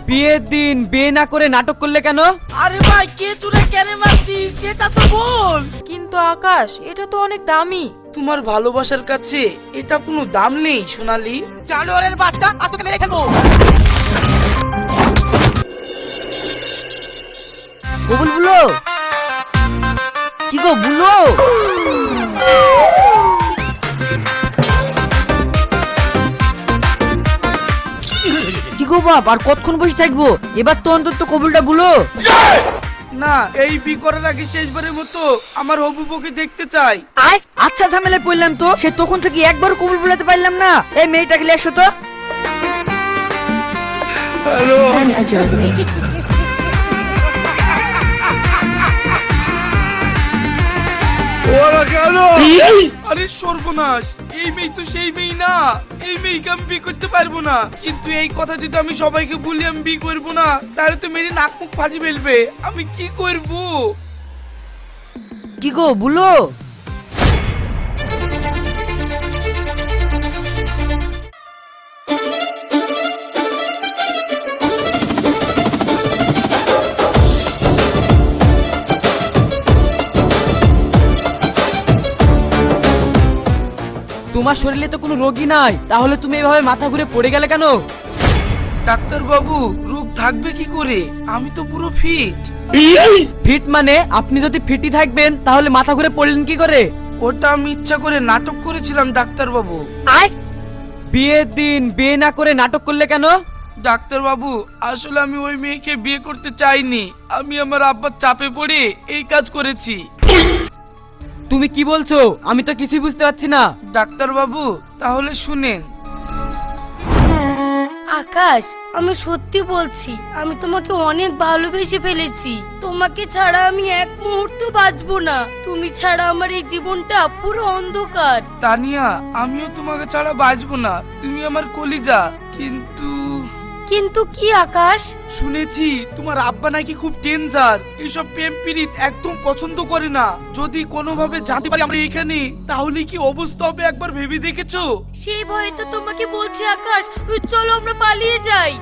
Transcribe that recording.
বিয়ের দিন বিয়ে না করে নাটক করলে কেন? আরে ভাই কে তোরা কেন মারছিস সেটা তো বল। কিন্তু আকাশ, এটা তো অনেক দামি। তোমার ভালোবাসার কাছে এটা কোনো দাম নেই সোনালি। জানোয়ারের বাচ্চা, আজ তোকে মেরে ফেলবো। কবুল বুলো, কি গো বুলো? কি গো বাপ, আর কতক্ষণ বসে থাকবো? এবার তো অন্তত কবুলটা বুলো। না, এই বি করার আগে শেষবারের মতো আমার হবু বউকে দেখতে চাই। আচ্ছা ঝামেলায় পড়লাম তো, সে তখন থেকে একবার কবুল বলাতে পারলাম না। এই মেয়েটাকে নিয়ে এসো তো। আরে সর্বনাশ, এই মেয়ে তো সেই মেয়ে না। এই মেয়েকে আমি বিয়ে করতে পারবো না। কিন্তু এই কথা যদি আমি সবাইকে বলি আমি বিয়ে করবো না, তাহলে তো মেরে নাক মুখ ফাজি ফেলবে। আমি কি করবো? কি গো বুলো? তোমার শরীরে তো কোনো রোগই নাই, তাহলে তুমি এভাবে মাথা ঘুরে পড়ে গেলে কেন? ডাক্তার বাবু, রোগ থাকবে কি করে? আমি তো পুরো ফিট। ফিট মানে? আপনি যদি ফিটই থাকবেন তাহলে মাথা ঘুরে পড়লেন কি করে? ওটা আমি ইচ্ছা করে নাটক করেছিলাম ডাক্তার বাবু। বিয়ের দিন বিয়ে না করে নাটক করলে কেন? ডাক্তার বাবু, আসলে আমি ওই মেয়েকে বিয়ে করতে চাইনি। আমি আমার আব্বার চাপে পড়ে এই কাজ করেছি। তুমি কি বলছো? আমি তো কিছুই বুঝতে পারছি না। ডাক্তার বাবু, তাহলে শুনেন। আকাশ, আমি সত্যি বলছি, আমি তোমাকে অনেক ভালোবেসে ফেলেছি। তোমাকে ছাড়া আমি এক মুহূর্ত বাঁচবো না। তুমি ছাড়া আমার এই জীবনটা পুরো অন্ধকার। তানিয়া, আমিও তোমাকে ছাড়া বাঁচবো না। তুমি আমার কলিজা। কিন্তু কিন্তু কি আকাশ? শুনেছি তোমার আব্বা নাকি খুব ডেঞ্জার। এইসব প্রেম পীড়িত একদম পছন্দ করে না। যদি কোনোভাবে জানতে পারি আমরা এখানে, তাহলে কি অবস্থা হবে একবার ভেবে দেখেছো? সেই ভয়ে তো তোমাকে বলছি আকাশ, চলো আমরা পালিয়ে যাই।